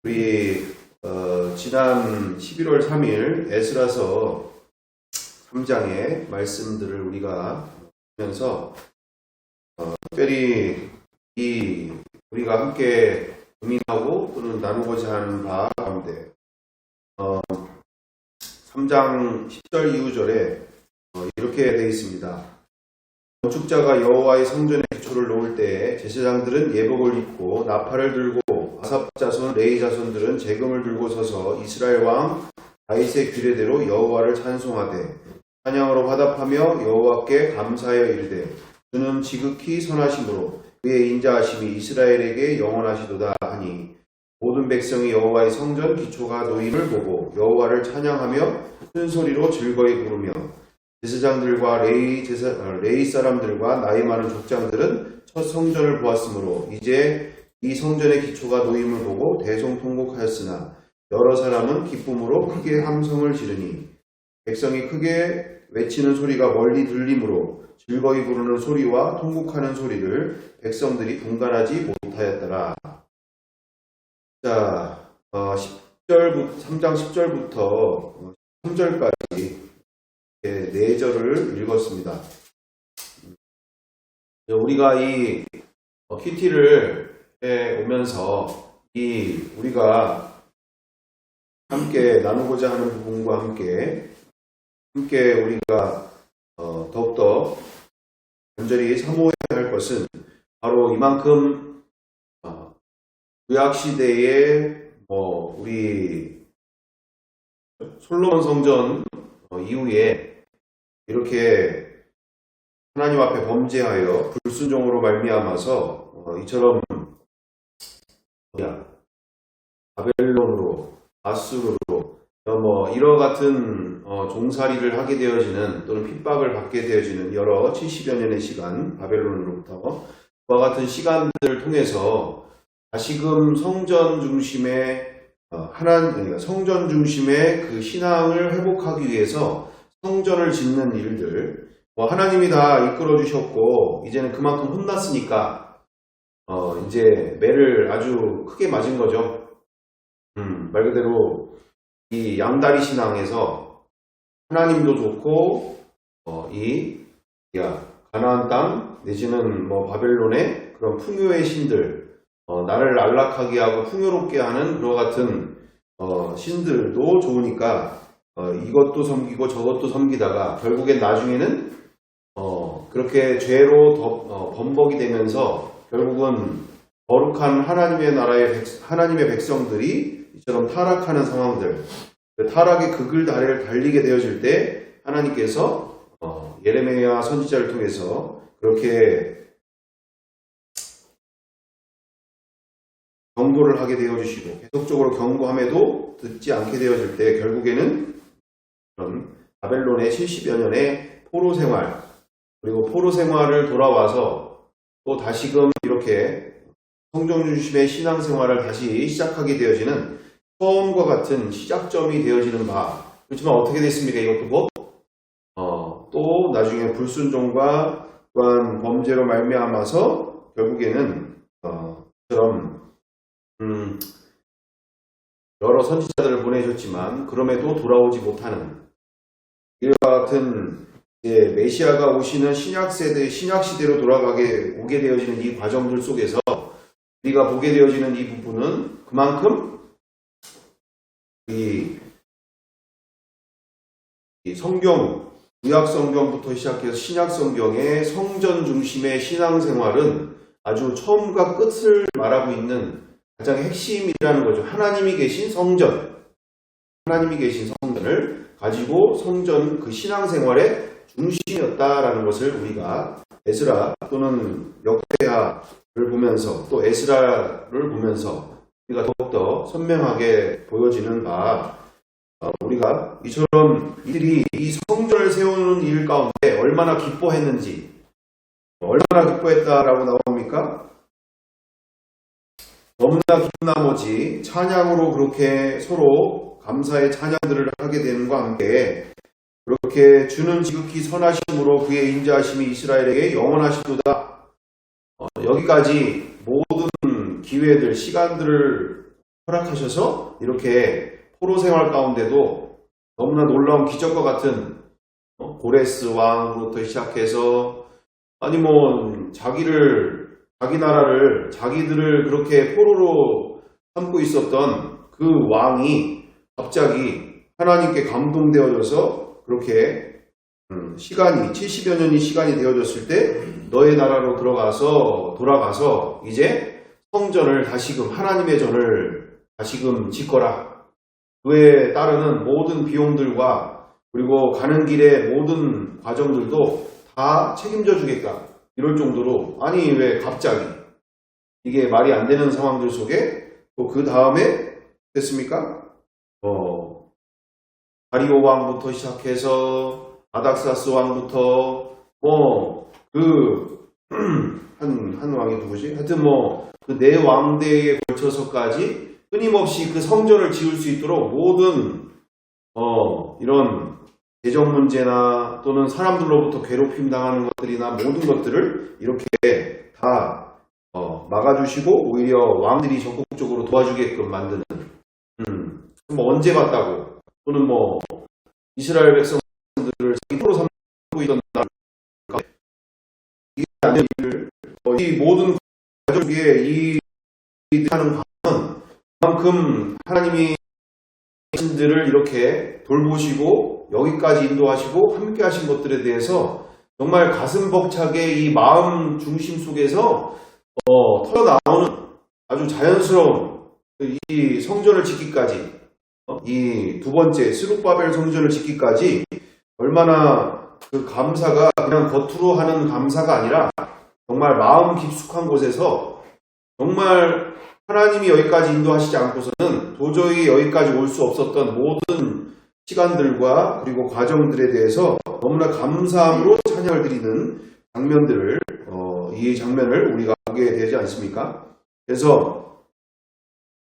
우리 지난 11월 3일 에스라서 3장의 말씀들을 우리가 보면서 특별히 우리가 함께 고민하고 또는 나누고자 하는 바 가운데 3장 10절 이후절에 이렇게 되어 있습니다. 건축자가 여호와의 성전에 기초를 놓을 때에 제사장들은 예복을 입고 나팔을 들고 아삽 자손 레위 자손들은 재금을 들고 서서 이스라엘 왕 다윗의 규례대로 여호와를 찬송하되 찬양으로 화답하며 여호와께 감사하여 이르되 주는 지극히 선하심으로 그의 인자하심이 이스라엘에게 영원하시도다 하니 모든 백성이 여호와의 성전 기초가 놓임을 보고 여호와를 찬양하며 큰 소리로 즐거이 부르며 제사장들과 레위 사람들과 나이 많은 족장들은 첫 성전을 보았으므로 이제 이 성전의 기초가 놓임을 보고 대성통곡하였으나 여러 사람은 기쁨으로 크게 함성을 지르니 백성이 크게 외치는 소리가 멀리 들리므로 즐거이 부르는 소리와 통곡하는 소리를 백성들이 분간하지 못하였더라. 자, 3장 10절부터 3절까지 4절을 읽었습니다. 우리가 이 큐티를 오면서 우리가 함께 나누고자 하는 부분과 함께 우리가 더욱더 간절히 사모해야 할 것은 바로 이만큼 구약시대에 우리 솔로몬 성전 이후에 이렇게 하나님 앞에 범죄하여 불순종으로 말미암아서 이처럼 바벨론으로 아수르로 이와 같은 종살이를 하게 되어지는 또는 핍박을 받게 되어지는 여러 70여 년의 시간 바벨론으로부터 그와 같은 시간들을 통해서 다시금 성전 중심의 성전 중심의 그 신앙을 회복하기 위해서 성전을 짓는 일들, 하나님이 다 이끌어 주셨고 이제는 그만큼 혼났으니까 이제 매를 아주 크게 맞은 거죠. 말 그대로 이 양다리 신앙에서 하나님도 좋고 가나안 땅 내지는 바벨론의 그런 풍요의 신들, 나를 안락하게 하고 풍요롭게 하는 그와 같은 신들도 좋으니까 이것도 섬기고 저것도 섬기다가 결국엔 나중에는 그렇게 죄로 범벅이 되면서 결국은 거룩한 하나님의 나라의 하나님의 백성들이 이처럼 타락하는 상황들, 타락의 그 글 아래를 달리게 되어질 때 하나님께서 예레미야 선지자를 통해서 그렇게 경고를 하게 되어주시고 계속적으로 경고함에도 듣지 않게 되어질 때 결국에는 그런 바벨론의 70여 년의 포로 생활, 그리고 포로 생활을 돌아와서 또 다시금 이렇게 성전 중심의 신앙생활을 다시 시작하게 되어지는 처음과 같은 시작점이 되어지는 바. 그렇지만 어떻게 됐습니까? 이것도 또 나중에 불순종과 또한 범죄로 말미암아서 결국에는 여러 선지자들을 보내셨지만 그럼에도 돌아오지 못하는 이와 같은 메시아가 오시는 신약시대로 오게 되어지는 이 과정들 속에서 우리가 보게 되어지는 이 부분은 그만큼 이 성경, 구약성경부터 시작해서 신약성경의 성전 중심의 신앙생활은 아주 처음과 끝을 말하고 있는 가장 핵심이라는 거죠. 하나님이 계신 성전을 가지고 성전 그 신앙생활의 중심이었다라는 것을 우리가 에스라 또는 역대하를 보면서 또 에스라를 보면서 우리가 더욱더 선명하게 보여지는 바, 우리가 이처럼 이들이 이 성전을 세우는 일 가운데 얼마나 기뻐했는지, 얼마나 기뻐했다라고 나옵니까? 너무나 기쁜 나머지 찬양으로 그렇게 서로 감사의 찬양들을 하게 되는과 함께 그렇게 주는 지극히 선하심으로 그의 인자하심이 이스라엘에게 영원하시도다. 여기까지 모든 기회들, 시간들을 허락하셔서 이렇게 포로 생활 가운데도 너무나 놀라운 기적과 같은 고레스 왕으로부터 시작해서 아니 뭐 자기 나라를 자기들을 그렇게 포로로 삼고 있었던 그 왕이 갑자기 하나님께 감동되어져서 그렇게 시간이 70여 년이 시간이 되어졌을 때 너의 나라로 돌아가서 이제 성전을 다시금 하나님의 전을 다시금 짓거라. 그에 따르는 모든 비용들과 그리고 가는 길의 모든 과정들도 다 책임져 주겠다. 이럴 정도로 아니 왜 갑자기 이게 말이 안 되는 상황들 속에 또 그 다음에 됐습니까? 다리오 왕부터 시작해서 아닥사스 왕부터 한 왕이 누구지? 하여튼 그 네 왕대에 걸쳐서까지 끊임없이 그 성전을 지을 수 있도록 모든 이런 재정 문제나 또는 사람들로부터 괴롭힘 당하는 것들이나 모든 것들을 이렇게 다 막아주시고 오히려 왕들이 적극적으로 도와주게끔 만드는 언제 봤다고 또는 이스라엘 백성들을 자기 포로 삼고 있던 날 이게 안 되는 일을 이 모든 가족 위에 이 하는 과정은 그만큼 하나님이 자신들을 이렇게 돌보시고 여기까지 인도하시고 함께 하신 것들에 대해서 정말 가슴 벅차게 이 마음 중심 속에서 터져나오는 아주 자연스러운 이 성전을 짓기까지 이 두 번째 스룹바벨 성전을 짓기까지 얼마나 그 감사가 그냥 겉으로 하는 감사가 아니라 정말 마음 깊숙한 곳에서 정말 하나님이 여기까지 인도하시지 않고서는 도저히 여기까지 올 수 없었던 모든 시간들과 그리고 과정들에 대해서 너무나 감사함으로 찬양을 드리는 장면들을 이 장면을 우리가 보게 되지 않습니까? 그래서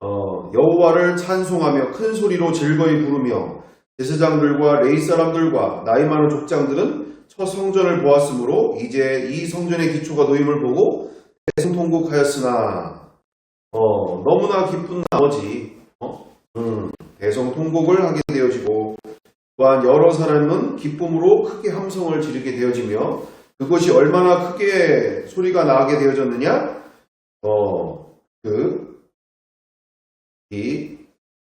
여호와를 찬송하며 큰 소리로 즐거이 부르며 제사장들과 레위 사람들과 나이 많은 족장들은 첫 성전을 보았으므로 이제 이 성전의 기초가 놓임을 보고 대성통곡하였으나 너무나 기쁜 나머지 대성통곡을 하게 되어지고 또한 여러 사람은 기쁨으로 크게 함성을 지르게 되어지며 그것이 얼마나 크게 소리가 나게 되어졌느냐 이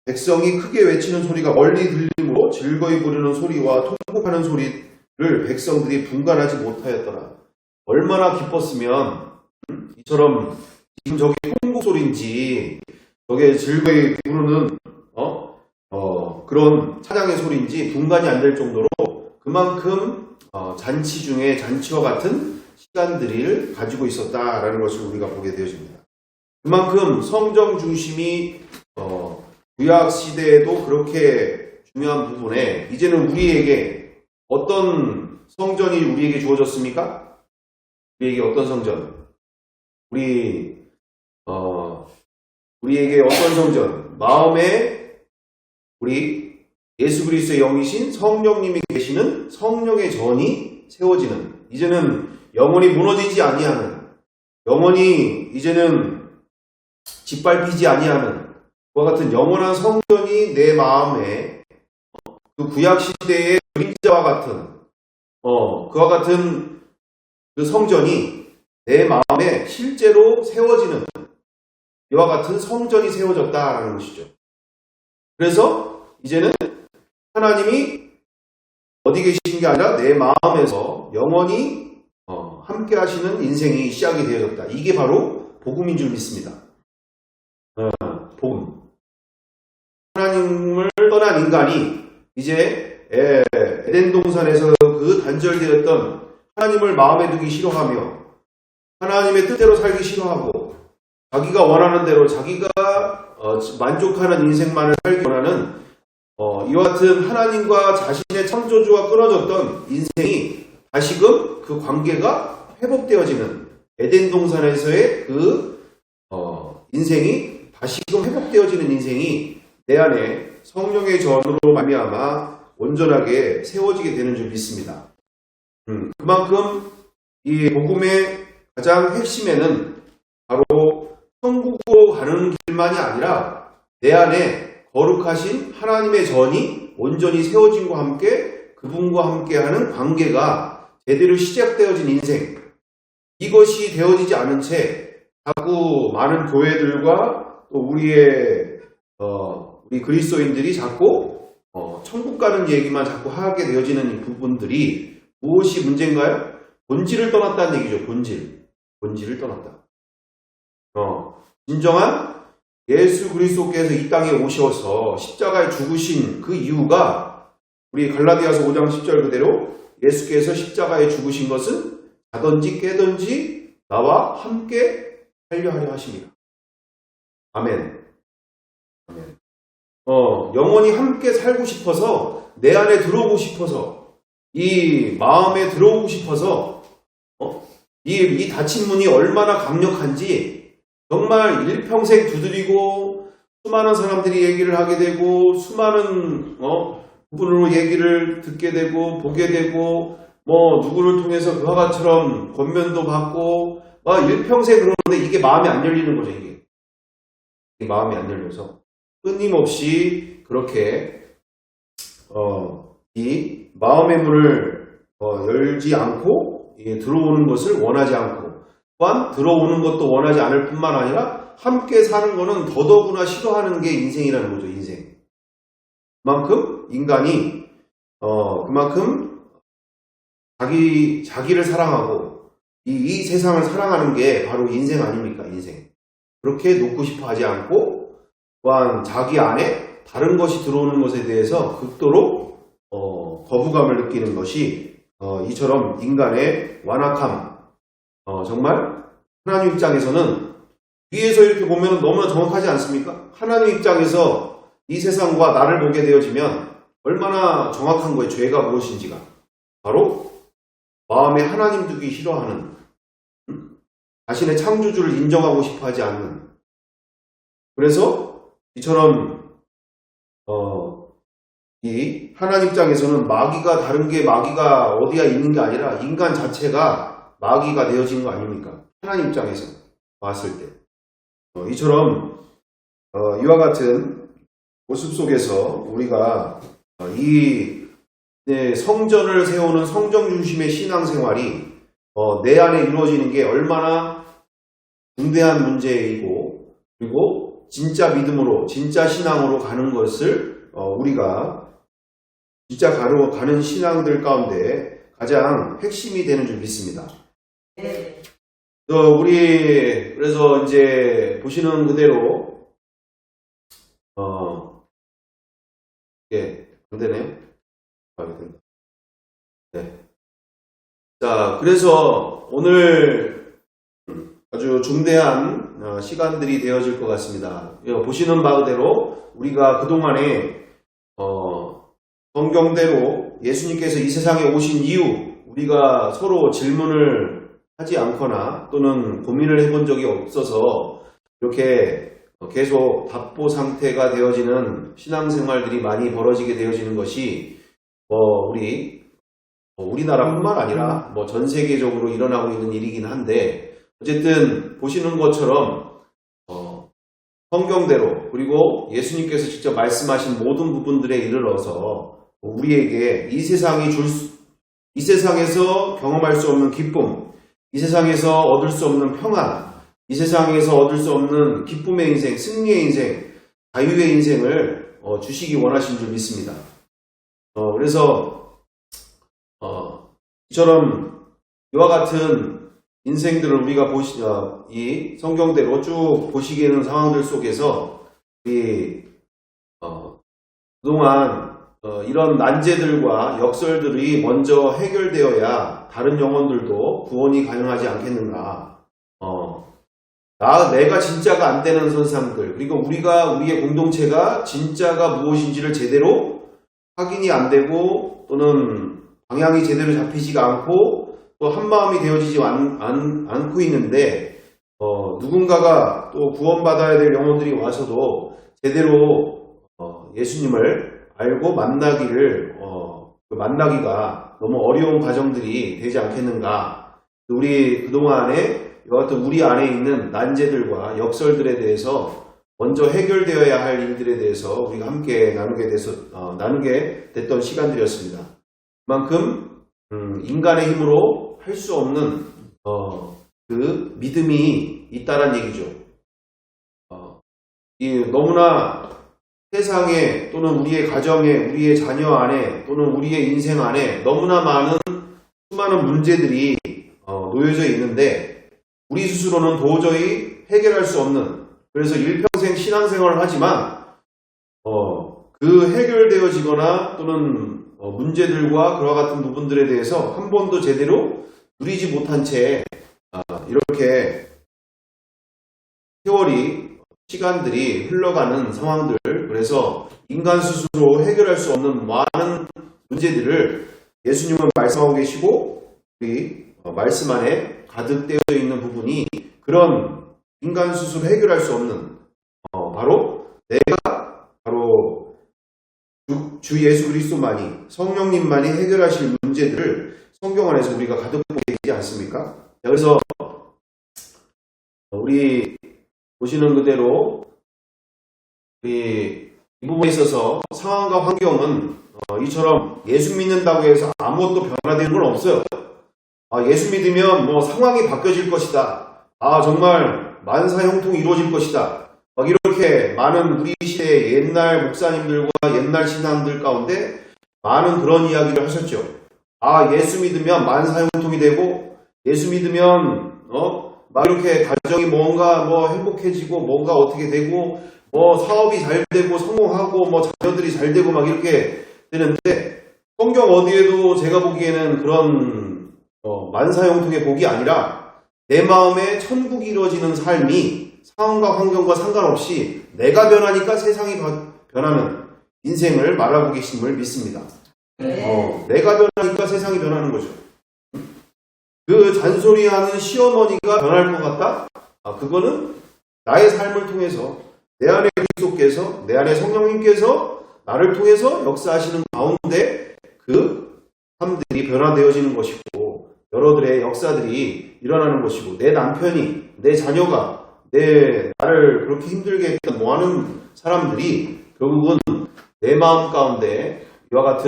백성이 크게 외치는 소리가 멀리 들리므로 즐거이 부르는 소리와 통곡하는 소리를 백성들이 분간하지 못하였더라. 얼마나 기뻤으면 이처럼 지금 저게 통곡 소리인지 저게 즐거이 부르는 그런 찬양의 소리인지 분간이 안 될 정도로 그만큼 잔치 중에 잔치와 같은 시간들을 가지고 있었다라는 것을 우리가 보게 되어집니다. 그만큼 성정 중심이 구약 시대에도 그렇게 중요한 부분에 이제는 우리에게 어떤 성전이 우리에게 주어졌습니까? 우리에게 어떤 성전? 우리에게 어떤 성전? 마음에 우리 예수 그리스도의 영이신 성령님이 계시는 성령의 전이 세워지는 이제는 영원히 무너지지 아니하는 영원히 이제는 짓밟히지 아니하는 그와 같은 영원한 성전이 내 마음에 그 구약 시대의 그림자와 같은 그와 같은 그 성전이 내 마음에 실제로 세워지는 이와 같은 성전이 세워졌다라는 것이죠. 그래서 이제는 하나님이 어디 계신 게 아니라 내 마음에서 영원히 함께 하시는 인생이 시작이 되어졌다. 이게 바로 복음인 줄 믿습니다. 복음. 하나님을 떠난 인간이 이제 에덴 동산에서 그 단절되었던 하나님을 마음에 두기 싫어하며 하나님의 뜻대로 살기 싫어하고 자기가 원하는 대로 자기가 만족하는 인생만을 살기 원하는 이와 같은 하나님과 자신의 창조주와 끊어졌던 인생이 다시금 그 관계가 회복되어지는 에덴 동산에서의 그 인생이 다시금 회복되어지는 인생이 내 안에 성령의 전으로 말미암아 온전하게 세워지게 되는 줄 믿습니다. 그만큼 이 복음의 가장 핵심에는 바로 천국으로 가는 길만이 아니라 내 안에 거룩하신 하나님의 전이 온전히 세워짐과 함께 그분과 함께하는 관계가 제대로 시작되어진 인생, 이것이 되어지지 않은 채 자꾸 많은 교회들과 또 우리 그리스도인들이 자꾸 천국 가는 얘기만 자꾸 하게 되어지는 이 부분들이 무엇이 문제인가요? 본질을 떠났다는 얘기죠. 본질을 떠났다. 진정한 예수 그리스도께서 이 땅에 오셔서 십자가에 죽으신 그 이유가 우리 갈라디아서 5장 10절 그대로 예수께서 십자가에 죽으신 것은 자든지 깨든지 나와 함께 살려 하려 하십니다. 아멘. 영원히 함께 살고 싶어서, 내 안에 들어오고 싶어서, 이 마음에 들어오고 싶어서, 이 닫힌 문이 얼마나 강력한지 정말 일평생 두드리고 수많은 사람들이 얘기를 하게 되고 수많은 부분으로 얘기를 듣게 되고 보게 되고 누구를 통해서 그와 같처럼 권면도 받고 일평생 그러는데 이게 마음이 안 열리는 거죠. 이게 마음이 안 열려서 끊임없이 그렇게 이 마음의 문을 열지 않고 들어오는 것을 원하지 않고 또한 들어오는 것도 원하지 않을 뿐만 아니라 함께 사는 거는 더더구나 싫어하는 게 인생이라는 거죠. 인생. 그만큼 인간이 그만큼 자기를 사랑하고 이 세상을 사랑하는 게 바로 인생 아닙니까? 인생. 그렇게 놓고 싶어 하지 않고 또한 자기 안에 다른 것이 들어오는 것에 대해서 극도로 거부감을 느끼는 것이 이처럼 인간의 완악함, 정말 하나님 입장에서는 위에서 이렇게 보면 너무나 정확하지 않습니까? 하나님 입장에서 이 세상과 나를 보게 되어지면 얼마나 정확한 거예요. 죄가 무엇인지가. 바로 마음에 하나님 두기 싫어하는, 자신의 창조주를 인정하고 싶어 하지 않는, 그래서 이처럼 이 하나님 입장에서는 마귀가 다른 게 마귀가 어디가 있는 게 아니라 인간 자체가 마귀가 되어진 거 아닙니까? 하나님 입장에서 봤을 때. 이처럼 이와 같은 모습 속에서 우리가 이 성전을 세우는 성전 중심의 신앙생활이 내 안에 이루어지는 게 얼마나 중대한 문제이고, 그리고 진짜 믿음으로 진짜 신앙으로 가는 것을 우리가 진짜 가는 신앙들 가운데 가장 핵심이 되는 줄 믿습니다. 네. 그래서 이제 보시는 그대로 안 되네요. 네. 자, 그래서 오늘 아주 중대한 시간들이 되어질 것 같습니다. 보시는 바 그대로 우리가 그동안에 성경대로 예수님께서 이 세상에 오신 이유, 우리가 서로 질문을 하지 않거나 또는 고민을 해본 적이 없어서 이렇게 계속 답보 상태가 되어지는 신앙생활들이 많이 벌어지게 되어지는 것이 우리나라뿐만 아니라 전 세계적으로 일어나고 있는 일이긴 한데, 어쨌든 보시는 것처럼 성경대로 그리고 예수님께서 직접 말씀하신 모든 부분들에 이르러서 우리에게 이 세상에서 경험할 수 없는 기쁨, 이 세상에서 얻을 수 없는 평안, 이 세상에서 얻을 수 없는 기쁨의 인생, 승리의 인생, 자유의 인생을 주시기 원하신 줄 믿습니다. 그래서 이처럼 이와 같은 인생들을 우리가 이 성경대로 쭉 보시게 되는 상황들 속에서 그동안 이런 난제들과 역설들이 먼저 해결되어야 다른 영혼들도 구원이 가능하지 않겠는가. 내가 진짜가 안 되는 선상들, 그리고 우리의 공동체가 진짜가 무엇인지를 제대로 확인이 안 되고 또는 방향이 제대로 잡히지가 않고 또 한마음이 되어지지 않고 있는데 누군가가 또 구원받아야 될 영혼들이 와서도 제대로 예수님을 알고 만나기가 너무 어려운 과정들이 되지 않겠는가. 우리 그동안에 여하튼 우리 안에 있는 난제들과 역설들에 대해서 먼저 해결되어야 할 일들에 대해서 우리가 함께 나누게 됐던 시간들이었습니다. 그만큼 인간의 힘으로 할 수 없는 그 믿음이 있다란 얘기죠. 너무나 세상에 또는 우리의 가정에, 우리의 자녀 안에 또는 우리의 인생 안에 너무나 수많은 문제들이 놓여져 있는데 우리 스스로는 도저히 해결할 수 없는, 그래서 일평생 신앙생활을 하지만 그 해결되어지거나 또는 문제들과 그와 같은 부분들에 대해서 한 번도 제대로 누리지 못한 채 이렇게 시간들이 흘러가는 상황들, 그래서 인간 스스로 해결할 수 없는 많은 문제들을 예수님은 말씀하고 계시고 우리 말씀 안에 가득 되어 있는 부분이 그런 인간 스스로 해결할 수 없는 바로 주 예수 그리스도만이, 성령님만이 해결하실 문제들을 성경 안에서 우리가 가득 보게 되지 않습니까? 그래서 우리 보시는 그대로 이 부분에 있어서 상황과 환경은 이처럼 예수 믿는다고 해서 아무것도 변화되는 건 없어요. 예수 믿으면 뭐 상황이 바뀌어질 것이다. 정말 만사형통이 이루어질 것이다. 이렇게 많은 우리 시대의 옛날 목사님들과 옛날 신앙들 가운데 많은 그런 이야기를 하셨죠. 예수 믿으면 만사형통이 되고, 예수 믿으면 이렇게 가정이 뭔가 행복해지고, 뭔가 어떻게 되고, 사업이 잘 되고 성공하고 자녀들이 잘 되고 이렇게 되는데, 성경 어디에도 제가 보기에는 그런 만사형통의 복이 아니라 내 마음에 천국이 이루어지는 삶이 상황과 환경과 상관없이 내가 변하니까 세상이 변하는 인생을 말하고 계심을 믿습니다. 내가 변하니까 세상이 변하는 거죠. 그 잔소리하는 시어머니가 변할 것 같다? 그거는 나의 삶을 통해서 내 안에 그리스도께서, 내 안에 성령님께서 나를 통해서 역사하시는 가운데 그 삶들이 변화되어지는 것이고, 여러들의 역사들이 일어나는 것이고, 내 남편이, 내 자녀가, 나를 그렇게 힘들게 했던 하는 사람들이 결국은 내 마음 가운데 이와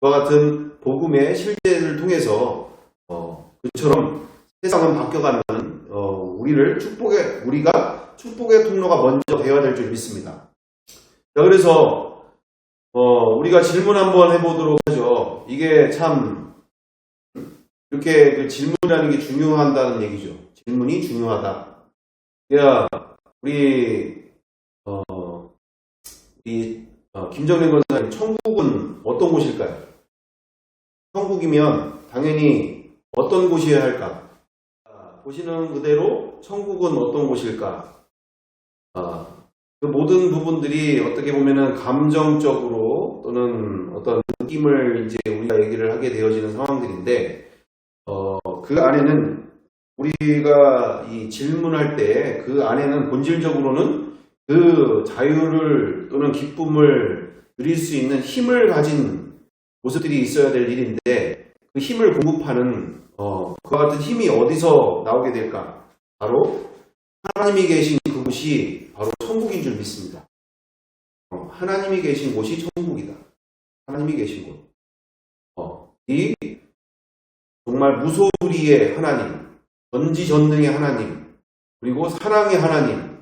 같은 복음의 실제를 통해서 그처럼 세상은 바뀌어가는 우리가 축복의 통로가 먼저 되어야 될 줄 믿습니다. 자, 그래서 우리가 질문 한번 해보도록 하죠. 이게 참 이렇게 그 질문이라는 게 중요하다는 얘기죠. 질문이 중요하다. 우리 김정래 권사님, 천국은 어떤 곳일까요? 천국이면 당연히 어떤 곳이어야 할까? 보시는 그대로 천국은 어떤 곳일까? 그 모든 부분들이 어떻게 보면은 감정적으로 또는 어떤 느낌을 이제 우리가 얘기를 하게 되어지는 상황들인데, 그 안에는 우리가 이 질문할 때 그 안에는 본질적으로는 그 자유를 또는 기쁨을 누릴 수 있는 힘을 가진 모습들이 있어야 될 일인데, 그 힘을 공급하는 그와 같은 힘이 어디서 나오게 될까? 바로 하나님이 계신 그곳이 바로 천국인 줄 믿습니다. 하나님이 계신 곳이 천국이다. 하나님이 계신 곳. 이 정말 무소불위의 하나님, 전지전능의 하나님, 그리고 사랑의 하나님,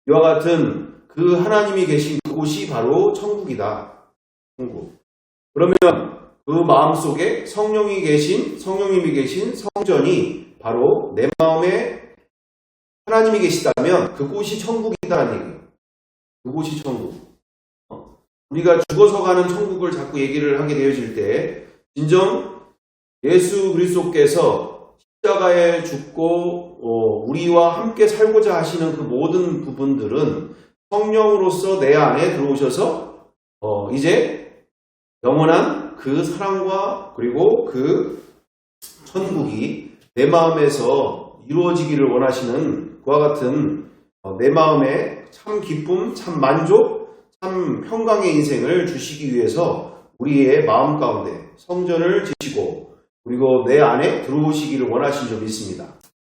이와 같은 그 하나님이 계신 그곳이 바로 천국이다. 천국. 그러면 그 마음속에 성령님이 계신 성전이 바로 내 마음에 하나님이 계시다면 그곳이 천국이다라는 얘기예요. 그곳이 천국. 우리가 죽어서 가는 천국을 자꾸 얘기를 하게 되어질 때, 진정 예수 그리스도께서 십자가에 죽고 우리와 함께 살고자 하시는 그 모든 부분들은 성령으로서 내 안에 들어오셔서 이제 영원한 그 사랑과 그리고 그 천국이 내 마음에서 이루어지기를 원하시는 그와 같은 내 마음에 참 기쁨, 참 만족, 참 평강의 인생을 주시기 위해서 우리의 마음 가운데 성전을 지시고 그리고 내 안에 들어오시기를 원하신 줄 믿습니다.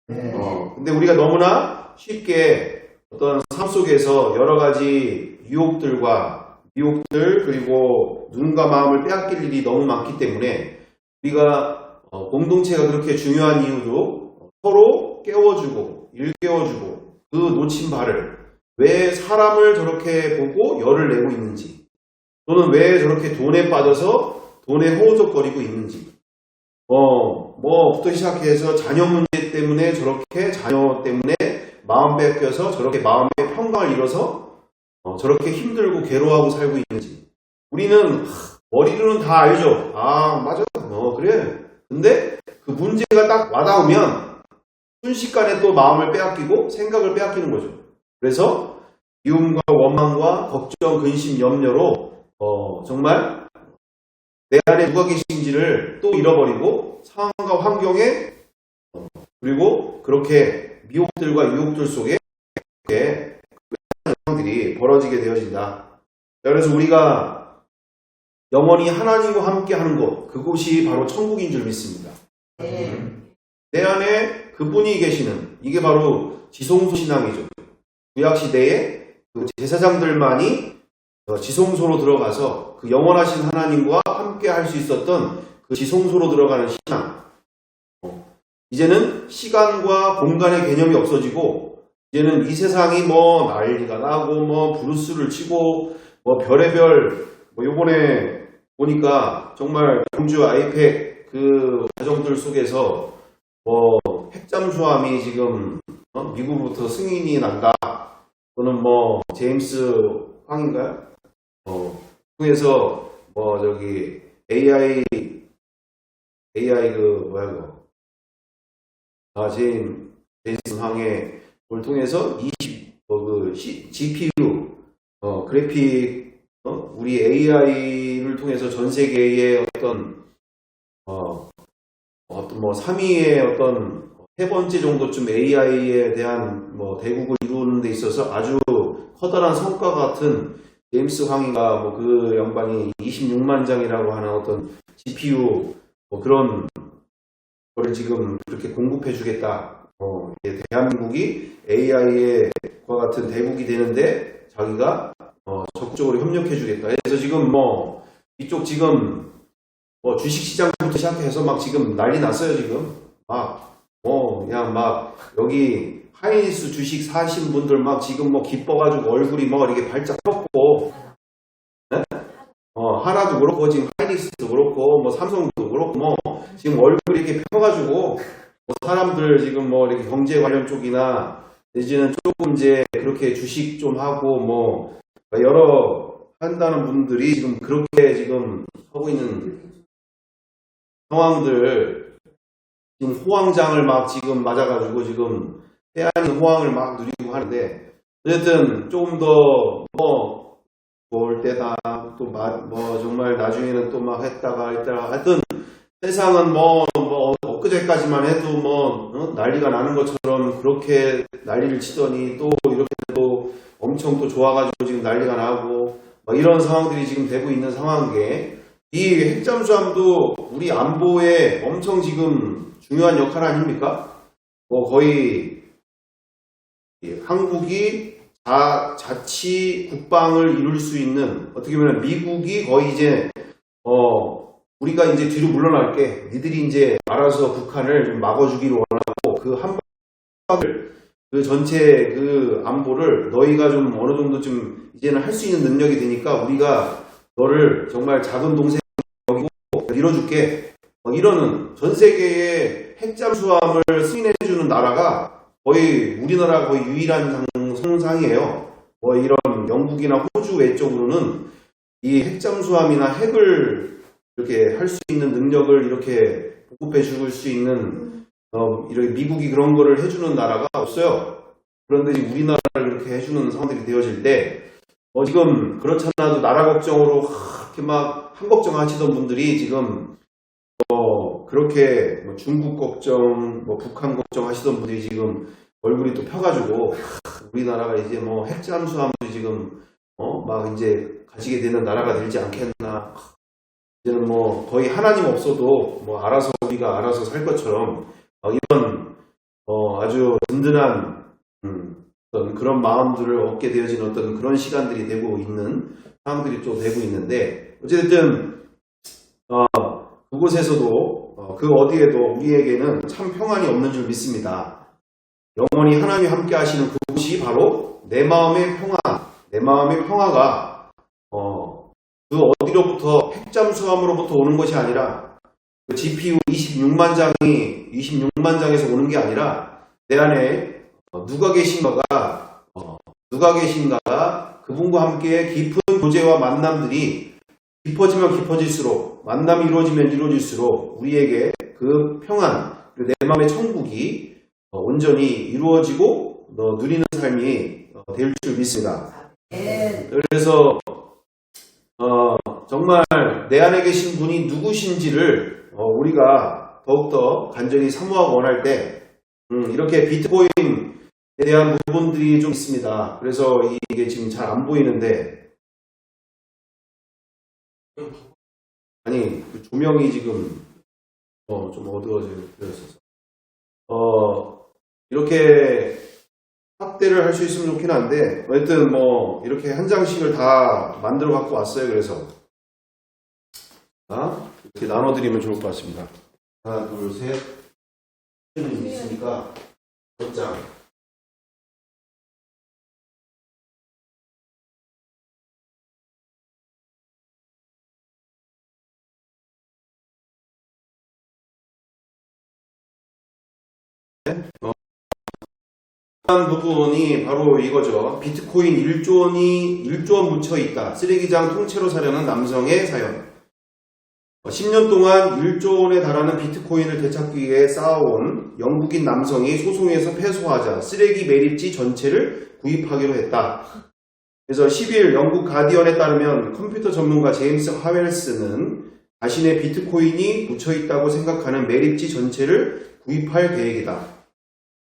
근데 우리가 너무나 쉽게 어떤 삶 속에서 여러 가지 유혹들과 미혹들 그리고 누군가 마음을 빼앗길 일이 너무 많기 때문에 우리가 공동체가 그렇게 중요한 이유도 서로 깨워주고 일깨워주고 그 놓친 발을 왜 사람을 저렇게 보고 열을 내고 있는지 또는 왜 저렇게 돈에 빠져서 돈에 허우적거리고 있는지 뭐부터 시작해서 자녀 문제 때문에 저렇게 자녀 때문에 마음 뺏겨서 저렇게 마음의 평강을 잃어서 저렇게 힘들고 괴로워하고 살고 있는지 우리는 머리로는 다 알죠. 아 맞아 그래. 근데 그 문제가 딱 와닿으면 순식간에 또 마음을 빼앗기고 생각을 빼앗기는 거죠. 그래서 미움과 원망과 걱정, 근심, 염려로 정말 내 안에 누가 계신지를 또 잃어버리고 상황과 환경에 그리고 그렇게 미혹들과 유혹들 속에 그렇게 상황들이 벌어지게 되어진다. 그래서 우리가 영원히 하나님과 함께 하는 것 그곳이 바로 천국인 줄 믿습니다. 내 안에 그분이 계시는 이게 바로 지성소 신앙이죠. 구약시대에 그 제사장들만이 지성소로 들어가서 그 영원하신 하나님과 함께 할 수 있었던 그 지성소로 들어가는 신앙. 이제는 시간과 공간의 개념이 없어지고 이제는 이 세상이 난리가 나고 브루스를 치고 별의별 요번에 보니까 정말 공주 아이팩 그 과정들 속에서 핵잠수함이 지금 미국부터 승인이 난다. 또는 제임스 황인가요? 통해서 저기 AI 제임스 황의 걸 통해서 GPU 그래픽 우리 AI를 통해서 전 세계의 어떤 3위의 어떤 세 번째 정도쯤 AI에 대한 대국을 이루는 데 있어서 아주 커다란 성과 같은 제임스 황이가 그 양반이 26만 장이라고 하는 어떤 GPU 그런 거를 지금 그렇게 공급해 주겠다. 대한민국이 AI의 과 같은 대국이 되는데 자기가 적극적으로 협력해 주겠다. 그래서 지금 이쪽 지금 주식시장부터 시작해서 지금 난리 났어요. 지금 그냥 여기 하이닉스 주식 사신 분들 지금 기뻐가지고 얼굴이 이렇게 발짝 폈고 하나도 그렇고 지금 하이닉스도 그렇고 삼성도 그렇고 지금 얼굴이 이렇게 펴가지고 사람들 지금 이렇게 경제 관련 쪽이나 내지는 조금 이제 그렇게 주식 좀 하고 여러 한다는 분들이 지금 그렇게 지금 하고 있는 상황들 지금 호황장을 지금 맞아가지고 지금 해안이 호황을 누리고 하는데 어쨌든 조금 더 볼 때다 또 정말 나중에는 또 했다가 하여튼 세상은 엊그제까지만 해도 난리가 나는 것처럼 그렇게 난리를 치더니 또 이렇게 또 엄청 또 좋아가지고 지금 난리가 나고 이런 상황들이 지금 되고 있는 상황에 이 핵잠수함도 우리 안보에 엄청 지금 중요한 역할 아닙니까? 거의 한국이 자치 국방을 이룰 수 있는 어떻게 보면 미국이 거의 이제 우리가 이제 뒤로 물러날게 니들이 이제 알아서 북한을 좀 막아주기를 원하고 그 한방을 그 전체 그 안보를 너희가 좀 어느 정도 좀 이제는 할 수 있는 능력이 되니까 우리가 너를 정말 작은 동생 여기고 밀어줄게 이러는 전 세계의 핵잠수함을 승인해주는 나라가 거의 우리나라가 거의 유일한 상상이에요. 이런 영국이나 호주 외쪽으로는 이 핵잠수함이나 핵을 이렇게 할 수 있는 능력을 이렇게 보급해 줄 수 있는 이렇게 미국이 그런 거를 해주는 나라가 없어요. 그런데 지금 우리나라를 이렇게 해주는 상황들이 되어질 때 지금 그렇지 않아도 나라 걱정으로 이렇게 한 걱정 하시던 분들이 지금 그렇게 중국 걱정, 북한 걱정 하시던 분들이 지금 얼굴이 또 펴가지고 우리나라가 이제 핵잠수함도 지금 이제 가지게 되는 나라가 되지 않겠나. 이제는 거의 하나님 없어도 알아서 우리가 알아서 살 것처럼 이런 아주 든든한 어떤 그런 마음들을 얻게 되어진 어떤 그런 시간들이 되고 있는 상황들이 또 되고 있는데, 어쨌든 그곳에서도 그 어디에도 우리에게는 참 평안이 없는 줄 믿습니다. 영원히 하나님이 함께 하시는 그곳이 바로 내 마음의 평안, 내 마음의 평화가 그 어디로부터 핵잠수함으로부터 오는 것이 아니라 그 GPU 26만 장에서 오는 게 아니라 내 안에 누가 계신가가 그분과 함께 깊은 교제와 만남들이 깊어지면 깊어질수록, 만남이 이루어지면 이루어질수록 우리에게 그 평안, 내 마음의 천국이 온전히 이루어지고 누리는 삶이 될 줄 믿습니다. 그래서 정말 내 안에 계신 분이 누구신지를 우리가 더욱더 간절히 사모하고 원할 때 이렇게 비트코인에 대한 부분들이 좀 있습니다. 그래서 이게 지금 잘 안 보이는데, 아니 그 조명이 지금 좀 어두워져서 이렇게 확대를 할 수 있으면 좋긴 한데, 어쨌든 이렇게 한 장씩을 다 만들어 갖고 왔어요. 그래서 이렇게 나눠드리면 좋을 것 같습니다. 하나, 둘, 셋. 있으니까 몇 장. 부분이 바로 이거죠. 비트코인 1조 원 묻혀있다. 쓰레기장 통째로 사려는 남성의 사연. 10년 동안 1조 원에 달하는 비트코인을 되찾기 위해 쌓아온 영국인 남성이 소송에서 패소하자 쓰레기 매립지 전체를 구입하기로 했다. 그래서 10일 영국 가디언에 따르면 컴퓨터 전문가 제임스 하웰스는 자신의 비트코인이 묻혀있다고 생각하는 매립지 전체를 구입할 계획이다.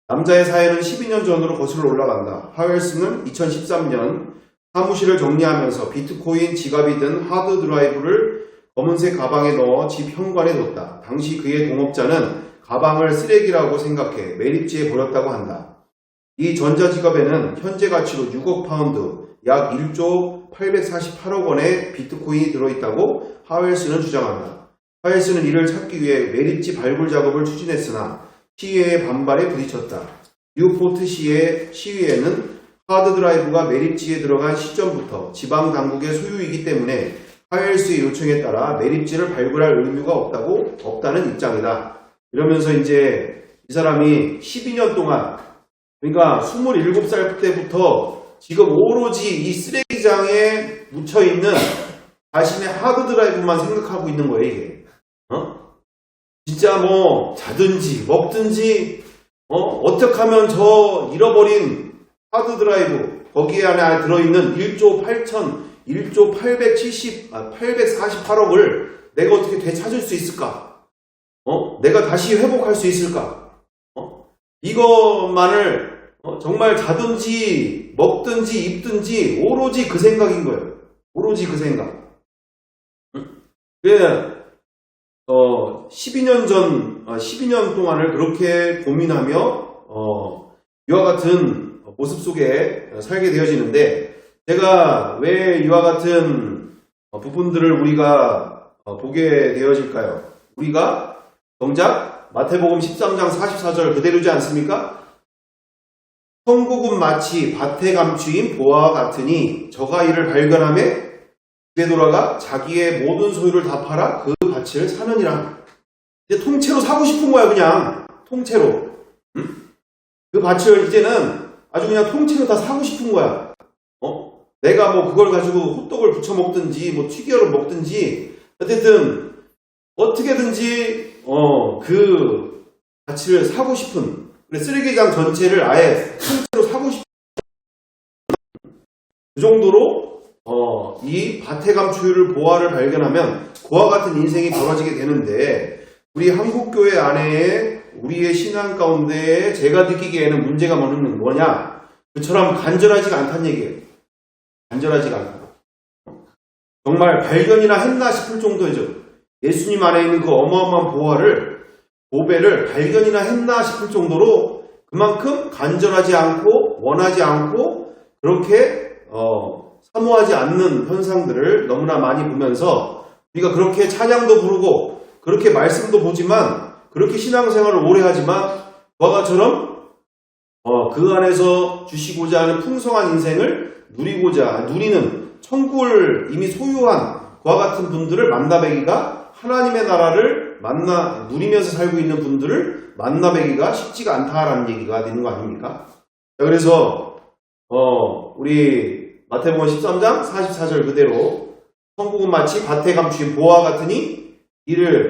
남자의 사연은 12년 전으로 거슬러 올라간다. 하웰스는 2013년 사무실을 정리하면서 비트코인 지갑이 든 하드 드라이브를 검은색 가방에 넣어 집 현관에 뒀다. 당시 그의 동업자는 가방을 쓰레기라고 생각해 매립지에 버렸다고 한다. 이 전자지갑에는 현재 가치로 6억 파운드, 약 1조 848억 원의 비트코인이 들어있다고 하웰스는 주장한다. 하웰스는 이를 찾기 위해 매립지 발굴 작업을 추진했으나 시위의 반발에 부딪혔다. 뉴포트시의 시위에는 하드드라이브가 매립지에 들어간 시점부터 지방당국의 소유이기 때문에 하웰스의 요청에 따라 매립지를 발굴할 의무가 없다는 입장이다. 이러면서 이제 이 사람이 12년 동안, 그러니까 27살 때부터 지금 오로지 이 쓰레기장에 묻혀있는 자신의 하드드라이브만 생각하고 있는 거예요, 이게. 진짜 자든지 먹든지 어떻게 하면 저 잃어버린 하드드라이브 거기에 안에 들어있는 1조 848억을 내가 어떻게 되찾을 수 있을까? 내가 다시 회복할 수 있을까? 이것만을 정말 자든지 먹든지 입든지 오로지 그 생각인 거예요. 오로지 그 생각. 12년 동안을 그렇게 고민하며 이와 같은 모습 속에 살게 되어지는데, 제가 왜 이와 같은 부분들을 우리가 보게 되어질까요? 우리가 정작 마태복음 13장 44절 그대로지 않습니까? 천국은 마치 밭에 감추인 보화와 같으니 저가 이를 발견하며 집에 돌아가 자기의 모든 소유를 다 팔아 그 밭을 사느니라. 이제 통째로 사고 싶은 거야, 그냥. 통째로. 그 밭을 이제는 아주 그냥 통째로 다 사고 싶은 거야. 내가 그걸 가지고 호떡을 부쳐 먹든지, 튀겨를 먹든지, 어쨌든, 어떻게든지, 그 밭을 사고 싶은, 쓰레기장 전체를 아예 통째로 사고 싶은, 그 정도로, 이 밭에 감추유를 보화를 발견하면 그와 같은 인생이 벌어지게 되는데, 우리 한국교회 안에 우리의 신앙 가운데 제가 느끼기에는 문제가 뭐냐? 그처럼 간절하지가 않다는 얘기예요. 간절하지가 않다. 정말 발견이나 했나 싶을 정도죠. 예수님 안에 있는 그 어마어마한 보배를 발견이나 했나 싶을 정도로 그만큼 간절하지 않고 원하지 않고 그렇게 사모하지 않는 현상들을 너무나 많이 보면서 우리가 그렇게 찬양도 부르고 그렇게 말씀도 보지만 그렇게 신앙생활을 오래 하지만 그와 같처럼 그 안에서 주시고자 하는 풍성한 인생을 누리는 천국을 이미 소유한 그와 같은 분들을 만나뵈기가 하나님의 나라를 누리면서 살고 있는 분들을 만나뵈기가 쉽지가 않다라는 얘기가 되는 거 아닙니까? 자, 그래서 우리 마태복음 13장 44절 그대로 천국은 마치 밭에 감추인 보화 같으니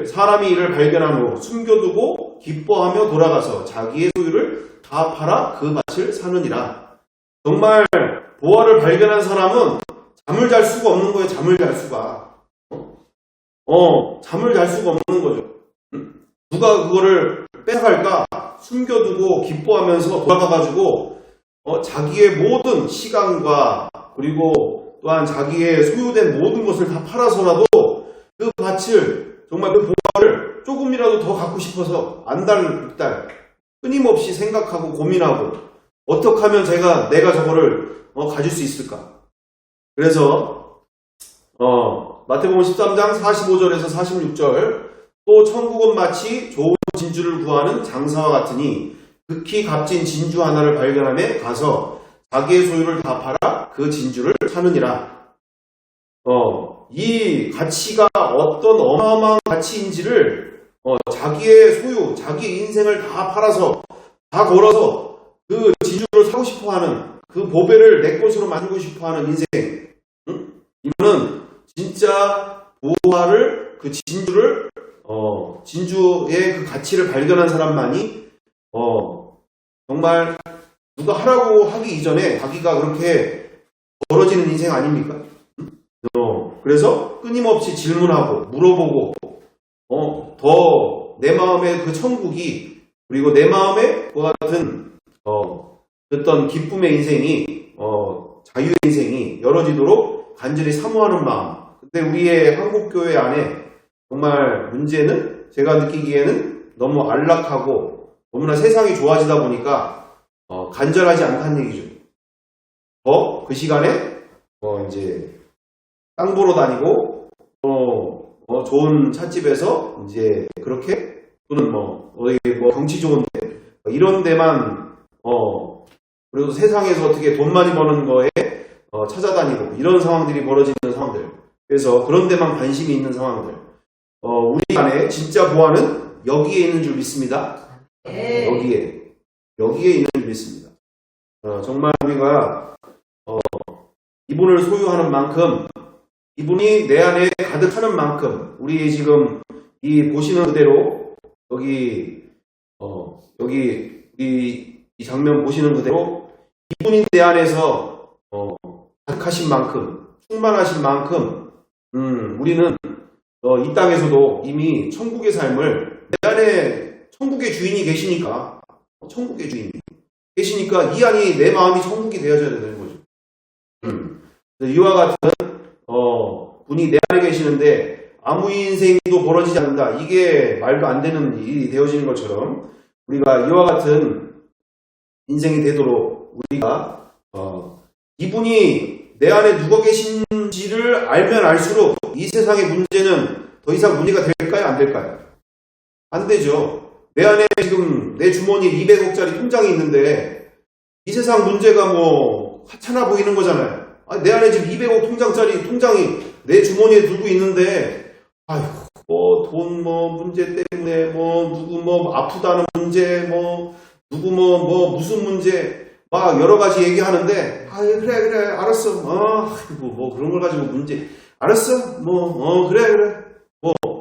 사람이 이를 발견한 후 숨겨두고 기뻐하며 돌아가서 자기의 소유를 다 팔아 그 밭을 사느니라. 정말 보화를 발견한 사람은 잠을 잘 수가 없는 거예요. 잠을 잘 수가. 잠을 잘 수가 없는 거죠. 누가 그거를 뺏어갈까 숨겨두고 기뻐하면서 돌아가가지고 자기의 모든 시간과 그리고 또한 자기의 소유된 모든 것을 다 팔아서라도 그 밭을 정말 그 보화를 조금이라도 더 갖고 싶어서 안달달 끊임없이 생각하고 고민하고 어떻게 하면 내가 저거를 가질 수 있을까? 그래서 마태복음 13장 45절에서 46절 또 천국은 마치 좋은 진주를 구하는 장사와 같으니 극히 값진 진주 하나를 발견하며 가서 자기의 소유를 다 팔아 그 진주를 사느니라. 이 가치가 어떤 어마어마한 가치인지를 자기의 소유, 자기 인생을 다 팔아서 다 걸어서 그 진주를 사고 싶어하는 그 보배를 내 것으로 만들고 싶어하는 인생. 이거는 진짜 보화를 그 진주를 진주의 그 가치를 발견한 사람만이 정말 누가 하라고 하기 이전에 자기가 그렇게 벌어지는 인생 아닙니까? 그래서 끊임없이 질문하고 물어보고 더 내 마음의 그 천국이 그리고 내 마음의 그와 같은 어떤 기쁨의 인생이 자유의 인생이 열어지도록 간절히 사모하는 마음. 근데 우리의 한국교회 안에 정말 문제는 제가 느끼기에는 너무 안락하고 너무나 세상이 좋아지다 보니까 간절하지 않다는 얘기죠. 그 시간에 이제 땅 보러 다니고 좋은 찻집에서 이제 그렇게 또는 경치 좋은데 이런 데만 그리고 세상에서 어떻게 돈 많이 버는 거에 찾아다니고 이런 상황들이 벌어지는 상황들. 그래서 그런 데만 관심이 있는 상황들. 우리 안에 진짜 보화는 여기에 있는 줄 믿습니다. 여기에 있는 줄 믿습니다. 정말 우리가 이분을 소유하는 만큼 이분이 내 안에 가득하는 만큼 우리 지금 이 보시는 그대로 여기 이 장면 보시는 그대로 이분이 내 안에서 가득하신 만큼 충만하신 만큼 우리는 이 땅에서도 이미 천국의 삶을 내 안에 천국의 주인이 계시니까 이 안이 내 마음이 천국이 되어져야 되는 거죠. 이와 같은 분이 내 안에 계시는데 아무 인생도 벌어지지 않는다. 이게 말도 안 되는 일이 되어지는 것처럼 우리가 이와 같은 인생이 되도록 우리가 이분이 내 안에 누가 계신지를 알면 알수록 이 세상의 문제는 더 이상 문제가 될까요? 안 될까요? 안 되죠. 내 안에 지금 내 주머니에 200억짜리 통장이 있는데 이 세상 문제가 하찮아 보이는 거잖아요. 내 안에 지금 200억 통장이 내 주머니에 들고 있는데 돈 문제 때문에 누구 아프다는 문제 누구 무슨 문제 막 여러 가지 얘기하는데 그래 알았어 그런 걸 가지고 문제 알았어 그래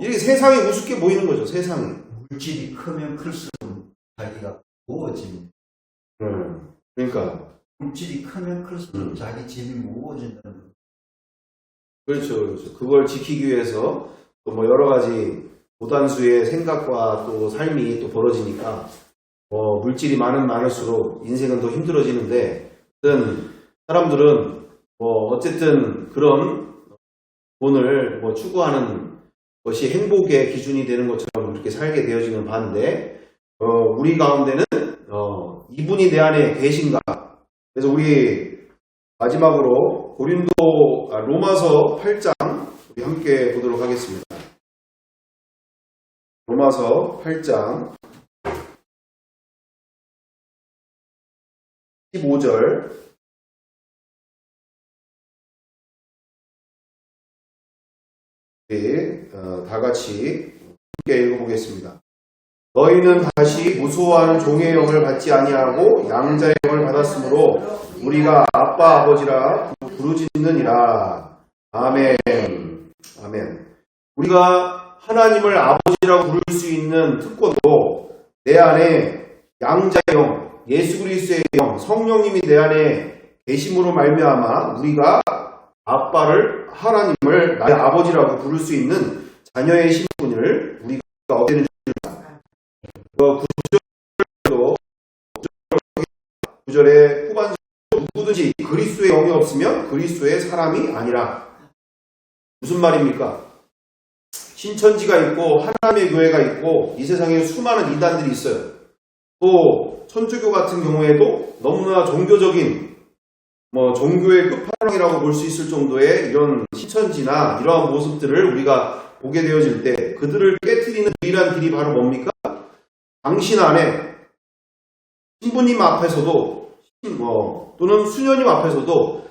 이렇게 세상이 우습게 보이는 거죠. 세상이 물질이 크면 클수록 자기가 무거워집니다. 그러니까 물질이 크면 클수록 자기 짐이 무거워진다는 거죠. 그렇죠. 그걸 지키기 위해서 또 여러 가지 고단수의 생각과 또 삶이 또 벌어지니까 물질이 많을수록 인생은 더 힘들어지는데 사람들은 어쨌든 그런 돈을 추구하는 것이 행복의 기준이 되는 것처럼 그렇게 살게 되어지는 반대 우리 가운데는 이분이 내 안에 계신가? 그래서 우리 마지막으로 로마서 8장 우리 함께 보도록 하겠습니다. 로마서 8장 15절 우리 다 같이 함께 읽어보겠습니다. 너희는 다시 무소한 종의 영을 받지 아니하고 양자의 영을 받았으므로 우리가 아빠 아버지라 부르짖느니라. 아멘. 아멘. 우리가 하나님을 아버지라고 부를 수 있는 특권도 내 안에 양자의 영, 예수 그리스도의 영, 성령님이 내 안에 계심으로 말미암아 우리가 하나님을 나의 아버지라고 부를 수 있는 자녀의 신분을 우리가 얻게 되는 줄입니다. 9절의 후반절 누구든지 그리스도의 영이 없으면 그리스도의 사람이 아니라. 무슨 말입니까? 신천지가 있고 하나님의 교회가 있고 이 세상에 수많은 이단들이 있어요. 또 천주교 같은 경우에도 너무나 종교적인 종교의 끝판왕이라고 볼 수 있을 정도의 이런 신천지나 이러한 모습들을 우리가 보게 되어질 때 그들을 깨트리는 유일한 길이 바로 뭡니까? 당신 안에 신부님 앞에서도 또는 수녀님 앞에서도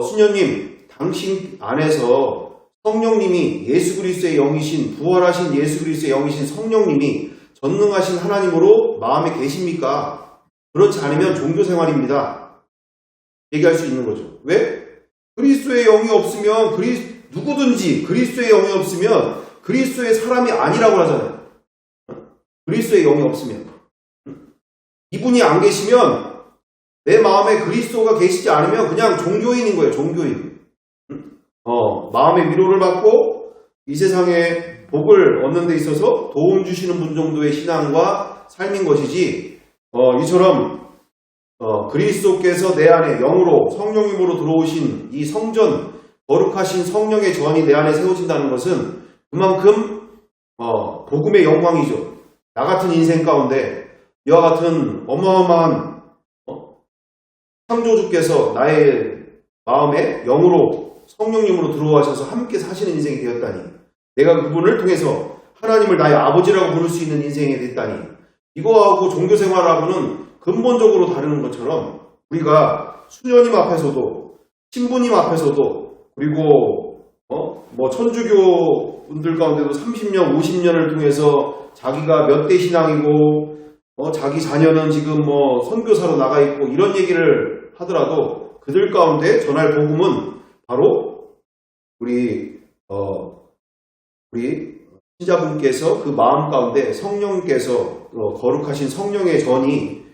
수녀님 당신 안에서 성령님이 예수 그리스도의 영이신 부활하신 예수 그리스도의 영이신 성령님이 전능하신 하나님으로 마음에 계십니까? 그렇지 않으면 종교생활입니다. 얘기할 수 있는 거죠. 왜? 그리스도의 영이 없으면 누구든지 그리스도의 영이 없으면 그리스도의 사람이 아니라고 하잖아요. 그리스도의 영이 없으면 이분이 안 계시면 내 마음에 그리스도가 계시지 않으면 그냥 종교인인 거예요. 종교인. 마음의 위로를 받고 이 세상에 복을 얻는 데 있어서 도움 주시는 분 정도의 신앙과 삶인 것이지 이처럼 그리스도께서 내 안에 영으로 성령님으로 들어오신 이 성전 거룩하신 성령의 전이 내 안에 세워진다는 것은 그만큼 복음의 영광이죠. 나 같은 인생 가운데 이와 같은 어마어마한 창조주께서 나의 마음에 영으로 성령님으로 들어와셔서 함께 사시는 인생이 되었다니, 내가 그분을 통해서 하나님을 나의 아버지라고 부를 수 있는 인생이 됐다니, 이거하고 종교생활하고는 근본적으로 다른 것처럼 우리가 수녀님 앞에서도 신부님 앞에서도 그리고 천주교 분들 가운데도 30년 50년을 통해서 자기가 몇 대 신앙이고 자기 자녀는 지금 선교사로 나가 있고 이런 얘기를 하더라도 그들 가운데 전할 복음은 바로 우리 신자분께서 그 마음 가운데 성령께서 거룩하신 성령의 전이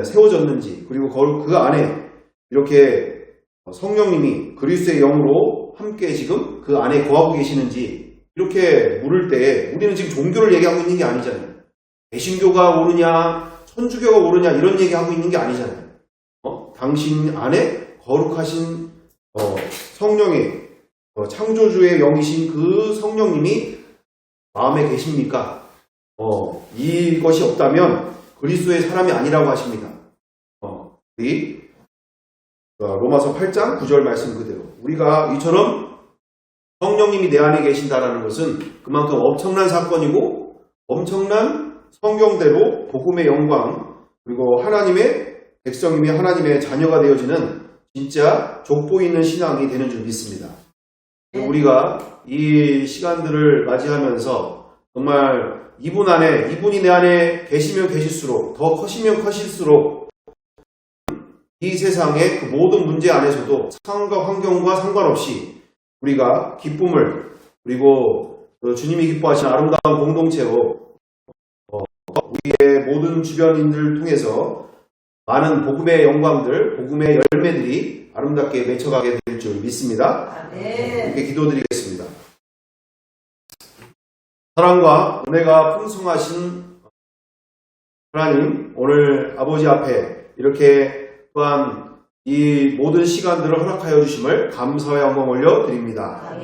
세워졌는지, 그리고 그 안에 이렇게 성령님이 그리스도의 영으로 함께 지금 그 안에 거하고 계시는지 이렇게 물을 때 우리는 지금 종교를 얘기하고 있는 게 아니잖아요. 개신교가 옳으냐 천주교가 옳으냐 이런 얘기하고 있는 게 아니잖아요. 당신 안에 거룩하신 성령의 창조주의 영이신 그 성령님이 마음에 계십니까? 이것이 없다면 그리스도의 사람이 아니라고 하십니다. 우리 로마서 8장 9절 말씀 그대로 우리가 이처럼 성령님이 내 안에 계신다라는 것은 그만큼 엄청난 사건이고 엄청난 성경대로 복음의 영광, 그리고 하나님의 백성임이 하나님의 자녀가 되어지는 진짜 족보 있는 신앙이 되는 줄 믿습니다. 우리가 이 시간들을 맞이하면서 정말 이분이 내 안에 계시면 계실수록, 더 커시면 커실수록 이 세상의 그 모든 문제 안에서도 상황과 환경과 상관없이 우리가 기쁨을, 그리고 주님이 기뻐하시는 아름다운 공동체로 우리의 모든 주변인들을 통해서 많은 복음의 영광들, 복음의 열매들이 아름답게 맺혀가게 될 줄 믿습니다. 이렇게 기도드리겠습니다. 사랑과 은혜가 풍성하신 하나님, 오늘 아버지 앞에 이렇게 또한 이 모든 시간들을 허락하여 주심을 감사의 영광 올려드립니다.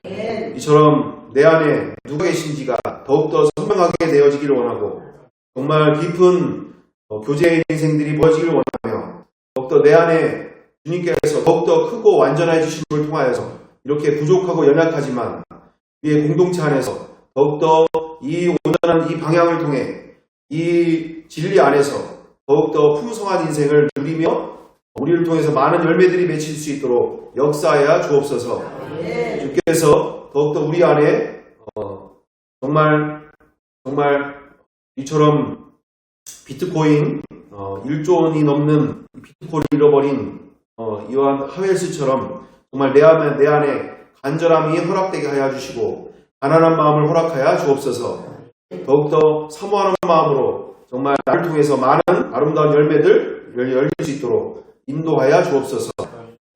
이처럼 내 안에 누가 계신지가 더욱더 선명하게 되어지기를 원하고, 정말 깊은 교제의 인생들이 벌어지길 원하며 더욱더 내 안에 주님께서 더욱더 크고 완전해지심을 통하여서 이렇게 부족하고 연약하지만 우리의 공동체 안에서 더욱더 이 온전한 이 방향을 통해 이 진리 안에서 더욱더 풍성한 인생을 누리며 우리를 통해서 많은 열매들이 맺힐 수 있도록 역사하여 주옵소서. 주께서 더욱더 우리 안에 정말 이처럼 비트코인 1조 원이 넘는 비트코인을 잃어버린 이러한 하웰스처럼 정말 내 안에 간절함이 허락되게 하여 주시고 가난한 마음을 허락하여 주옵소서. 더욱더 사모하는 마음으로 정말 나를 통해서 많은 아름다운 열매들 열릴 수 있도록 인도하여 주옵소서.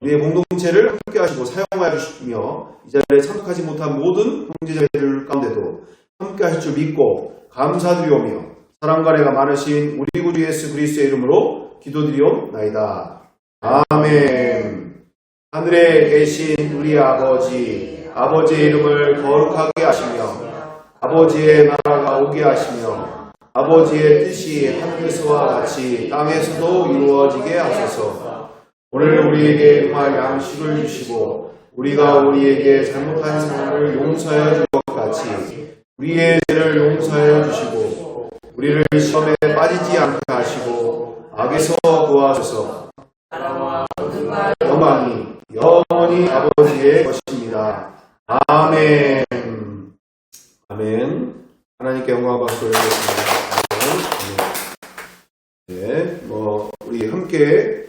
우리의 공동체를 함께 하시고 사용하여 주시며 이 자리에 참석하지 못한 모든 형제자매들 가운데도 함께 하실 줄 믿고 감사드리오며 사랑과 은혜가 많으신 우리 구주 예수 그리스도의 이름으로 기도드리옵나이다. 아멘. 하늘에 계신 우리 아버지의 이름을 거룩하게 하시며 아버지의 나라가 오게 하시며 아버지의 뜻이 하늘에서와 같이 땅에서도 이루어지게 하소서. 오늘 우리에게 일용할 양식을 주시고 우리가 우리에게 잘못한 사람을 용서하여 줄 것 같이 우리의 죄를 용서하여 주시고 우리를 시험에 빠지지 않게 하시고 악에서 구하소서. 영광이 영원히 아버지의 것입니다. 아멘. 아멘. 하나님께 영광 받고 드리겠습니다. 네, 우리 함께